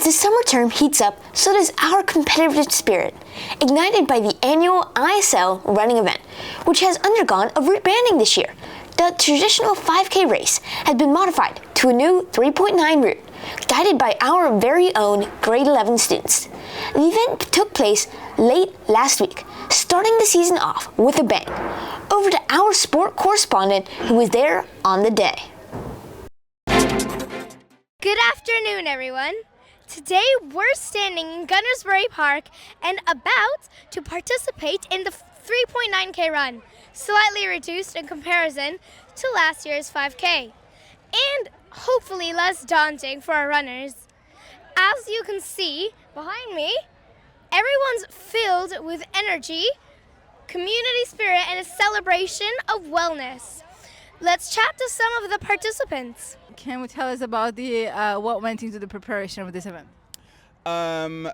As the summer term heats up, so does our competitive spirit, ignited by the annual ISL running event, which has undergone a rebranding this year. The traditional 5K race has been modified to a new 3.9 route, guided by our very own grade 11 students. The event took place late last week, starting the season off with a bang. Over to our sport correspondent who was there on the day. Good afternoon, everyone. Today we're standing in Gunnersbury Park and about to participate in the 3.9K run, slightly reduced in comparison to last year's 5K, and hopefully less daunting for our runners. As you can see behind me, everyone's filled with energy, community spirit, and a celebration of wellness. Let's chat to some of the participants. Can you tell us about the what went into the preparation of this event?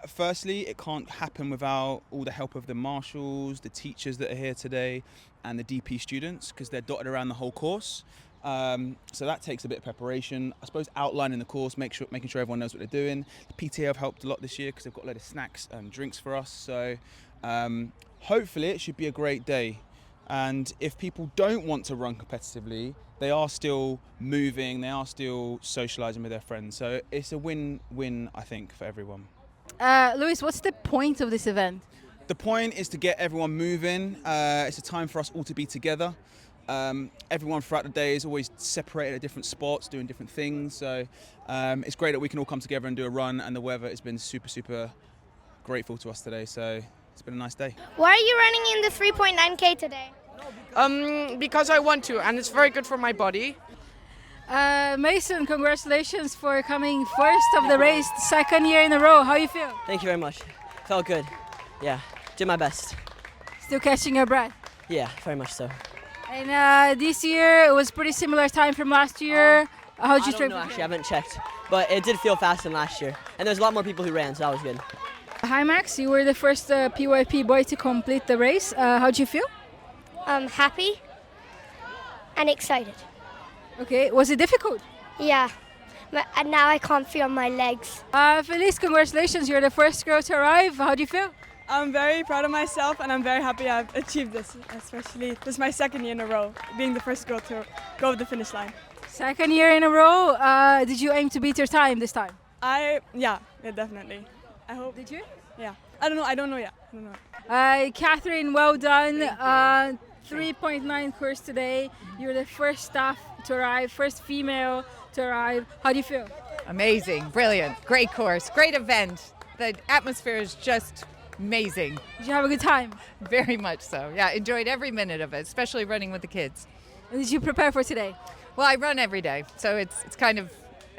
Firstly, it can't happen without all the help of the marshals, the teachers that are here today, and the DP students, because they're dotted around the whole course. So that takes a bit of preparation. I suppose outlining the course, making sure everyone knows what they're doing. The PTA have helped a lot this year because they've got a load of snacks and drinks for us. So hopefully it should be a great day. And if people don't want to run competitively, they are still moving, they are still socialising with their friends. So it's a win-win, I think, for everyone. Luis, what's the point of this event? The point is to get everyone moving. It's a time for us all to be together. Everyone throughout the day is always separated at different spots, doing different things. So it's great that we can all come together and do a run, and the weather has been super grateful to us today. So it's been a nice day. Why are you running in the 3.9K today? Because I want to, and it's very good for my body. Mason, congratulations for coming first of the race, second year in a row. How you feel? Thank you very much. Felt good. Yeah, did my best. Still catching your breath? Yeah, very much so. And this year it was pretty similar time from last year. How'd you train? Actually, I haven't checked, but it did feel faster than last year. And there's a lot more people who ran, so that was good. Hi Max, you were the first PYP boy to complete the race. How'd you feel? Happy and excited. Okay, was it difficult? Yeah, and now I can't feel my legs. Felice, congratulations, you're the first girl to arrive. How do you feel? I'm very proud of myself and I'm very happy I've achieved this, especially this is my second year in a row, being the first girl to go over the finish line. Second year in a row, did you aim to beat your time this time? Yeah, definitely. I hope. Did you? Yeah. I don't know yet. Catherine, well done. 3.9 course today. You're the first staff to arrive, first female to arrive. How do you feel? Amazing, brilliant, great course, great event. The atmosphere is just amazing. Did you have a good time? Very much so. Yeah, enjoyed every minute of it, especially running with the kids. And did you prepare for today? Well, I run every day, so it's kind of,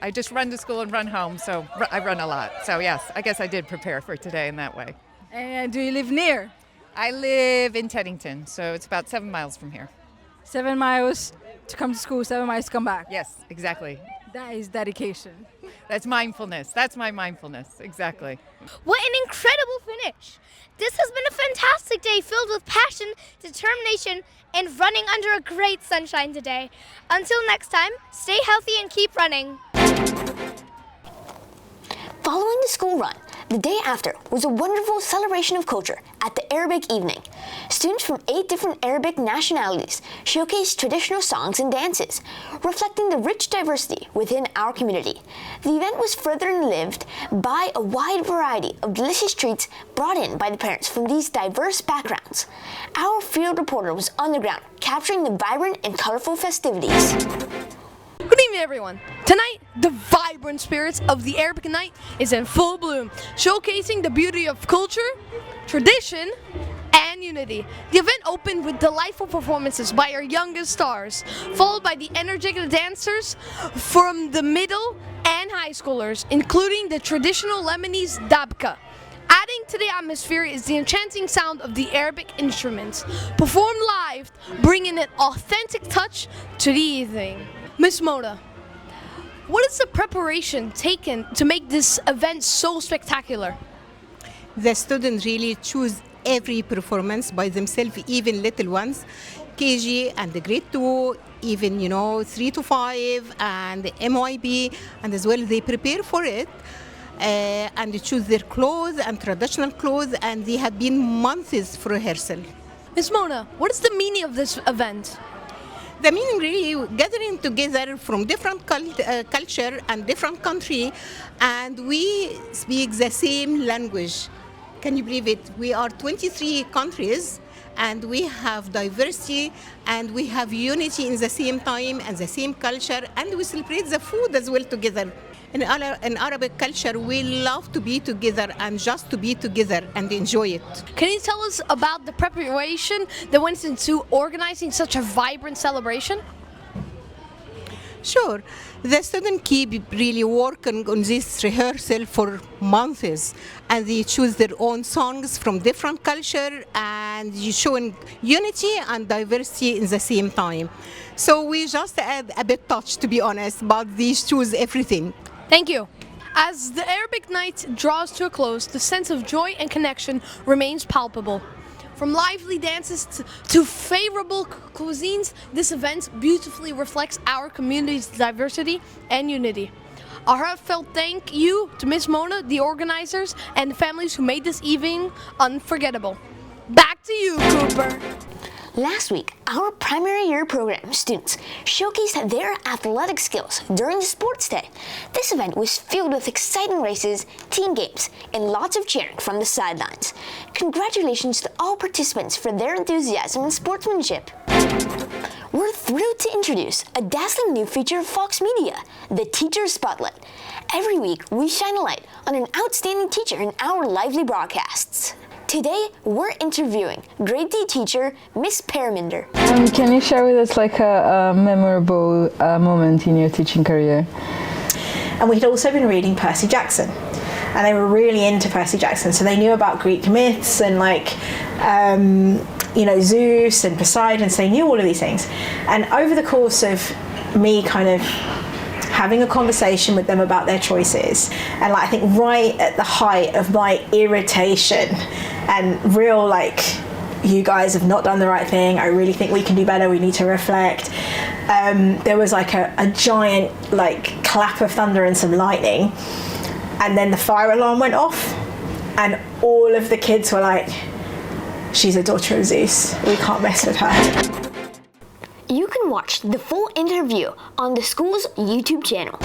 I just run to school and run home, so I run a lot. So yes, I guess I did prepare for today in that way. And do you live near? I live in Teddington, so it's about 7 miles from here. 7 miles to come to school, 7 miles to come back. Yes, exactly. That is dedication. That's mindfulness. That's my mindfulness, exactly. What an incredible finish! This has been a fantastic day filled with passion, determination, and running under a great sunshine today. Until next time, stay healthy and keep running. Following the school run, the day after was a wonderful celebration of culture at the Arabic evening. Students from 8 different Arabic nationalities showcased traditional songs and dances, reflecting the rich diversity within our community. The event was further enlivened by a wide variety of delicious treats brought in by the parents from these diverse backgrounds. Our field reporter was on the ground, capturing the vibrant and colorful festivities. Good evening, everyone. Tonight, the vibrant spirits of the Arabic night is in full bloom, showcasing the beauty of culture, tradition, and unity. The event opened with delightful performances by our youngest stars, followed by the energetic dancers from the middle and high schoolers, including the traditional Lebanese dabka. Adding to the atmosphere is the enchanting sound of the Arabic instruments, performed live, bringing an authentic touch to the evening. Miss Moda, what is the preparation taken to make this event so spectacular? The students really choose every performance by themselves, even little ones, KG and the grade 2, even 3 to 5 and the MYB, and as well they prepare for it. and they choose their clothes and traditional clothes, and they have been months for rehearsal. Ms. Mona, what is the meaning of this event? The meaning really gathering together from different culture and different country, and we speak the same language. Can you believe it? We are 23 countries, and we have diversity, and we have unity in the same time and the same culture, and we celebrate the food as well together. In Arabic culture, we love to be together and just to be together and enjoy it. Can you tell us about the preparation that went into organizing such a vibrant celebration? Sure. The students keep really working on this rehearsal for months, and they choose their own songs from different culture, and you showing unity and diversity in the same time. So we just add a bit touch, to be honest, but these choose everything. Thank you. As the Arabic night draws to a close, the sense of joy and connection remains palpable. From lively dances to favorable cuisines, this event beautifully reflects our community's diversity and unity. A heartfelt thank you to Ms. Mona, the organizers, and the families who made this evening unforgettable. Back to you, Cooper. Last week, our primary year program students showcased their athletic skills during the sports day. This event was filled with exciting races, team games, and lots of cheering from the sidelines. Congratulations to all participants for their enthusiasm and sportsmanship. We're thrilled to introduce a dazzling new feature of Fox Media, the Teacher Spotlight. Every week, we shine a light on an outstanding teacher in our lively broadcasts. Today, we're interviewing grade D teacher, Miss Paraminder. Can you share with us like a memorable moment in your teaching career? And we'd also been reading Percy Jackson, and they were really into Percy Jackson, so they knew about Greek myths and Zeus and Poseidon, so they knew all of these things. And over the course of me kind of having a conversation with them about their choices, and I think right at the height of my irritation and real you guys have not done the right thing, I really think we can do better, we need to reflect, there was a giant clap of thunder and some lightning, and then the fire alarm went off, and all of the kids were like, she's a daughter of Zeus, we can't mess with her. You can watch the full interview on the school's YouTube channel.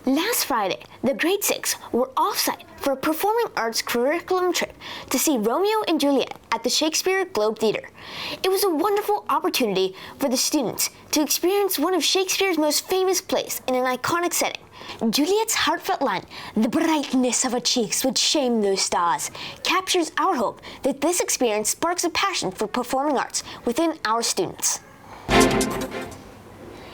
Last Friday, the grade 6 were off-site for a performing arts curriculum trip to see Romeo and Juliet at the Shakespeare Globe Theatre. It was a wonderful opportunity for the students to experience one of Shakespeare's most famous plays in an iconic setting. Juliet's heartfelt line, "The brightness of her cheeks would shame those stars," captures our hope that this experience sparks a passion for performing arts within our students.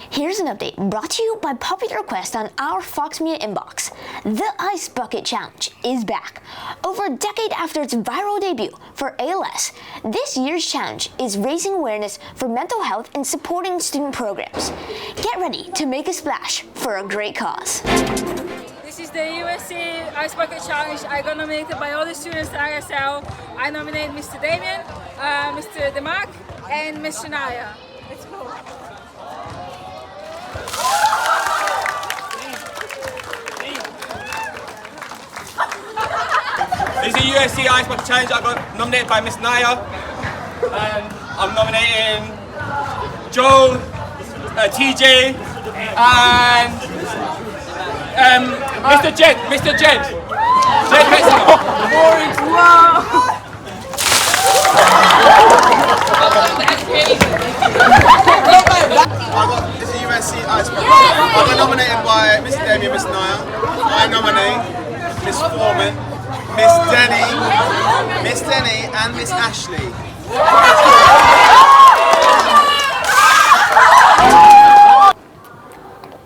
Here's an update brought to you by popular request on our Fox Media inbox. The Ice Bucket Challenge is back. Over a decade after its viral debut for ALS, this year's challenge is raising awareness for mental health and supporting student programs. Get ready to make a splash for a great cause. This is the USC Ice Bucket Challenge. I got nominated by all the students at ISL. I nominate Mr. Damien, Mr. Demarc, and Mr. Naia. Let's go. This is the USC Ice Bucket Challenge. I got nominated by Miss Naia, and I'm nominating Joe, TJ, and Mr. Jed. Jed Mexico. This is USC Ice Bucket. I got nominated by Mr. Damien, Miss Naia. I nominate Miss Foreman, Miss Denny, and Miss Ashley.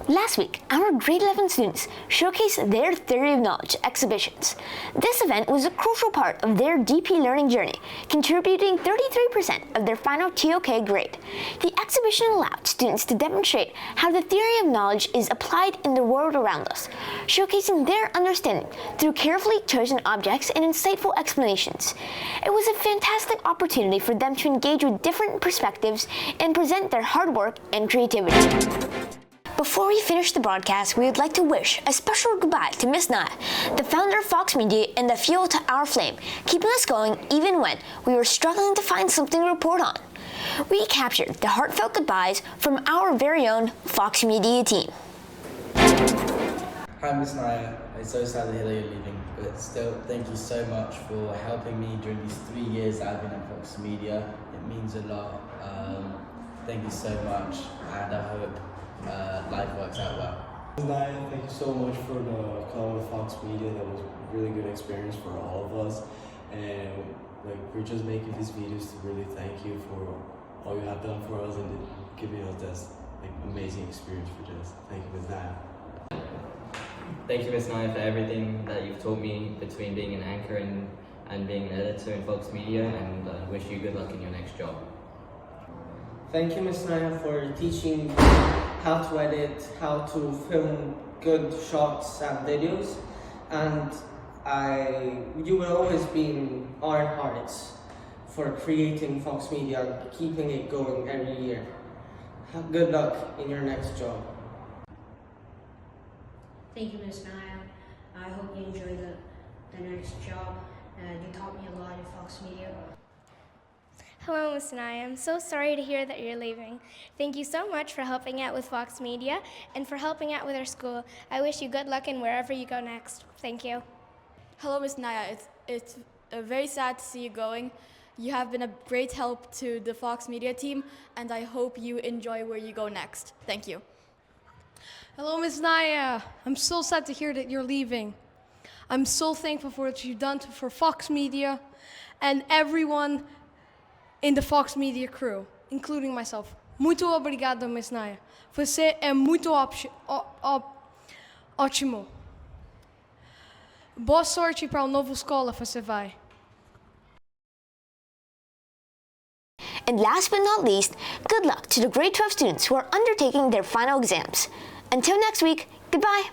Last week, our grade 11 students showcased their Theory of Knowledge exhibitions. This event was a crucial part of their DP learning journey, contributing 33% of their final TOK grade. The exhibition allowed students to demonstrate how the theory of knowledge is applied in the world around us, showcasing their understanding through carefully chosen objects and insightful explanations. It was a fantastic opportunity for them to engage with different perspectives and present their hard work and creativity. Before we finish the broadcast, we would like to wish a special goodbye to Miss Naia, the founder of Fox Media and the fuel to our flame, keeping us going even when we were struggling to find something to report on. We captured the heartfelt goodbyes from our very own Fox Media team. Hi Miss Naia, I'm so sad to hear that you're leaving, but still thank you so much for helping me during these 3 years that I've been at Fox Media. It means a lot. Thank you so much, and I hope life works out well. Miss Naia, thank you so much for the call to Fox Media. That was a really good experience for all of us, and we're just making these videos to really thank you for all you have done for us and giving us this amazing experience for this. Thank you, Miss Naia. Thank you, Miss Naia, for everything that you've taught me between being an anchor and being an editor in Fox Media, and wish you good luck in your next job. Thank you, Miss Naia, for teaching how to edit, how to film good shots and videos, and you will always be in our hearts for creating Fox Media and keeping it going every year. Good luck in your next job. Thank you, Ms. Naia. I hope you enjoy the next job. You taught me a lot in Fox Media. Hello, Ms. Naia. I'm so sorry to hear that you're leaving. Thank you so much for helping out with Fox Media and for helping out with our school. I wish you good luck in wherever you go next. Thank you. Hello, Ms. Naia. It's very sad to see you going. You have been a great help to the Fox Media team, and I hope you enjoy where you go next. Thank you. Hello, Ms. Naia. I'm so sad to hear that you're leaving. I'm so thankful for what you've done for Fox Media and everyone in the Fox Media crew, including myself. Muito obrigado, Ms. Naia. Você é muito ótimo. Boa sorte para a nova escola você vai. And last but not least, good luck to the grade 12 students who are undertaking their final exams. Until next week, goodbye.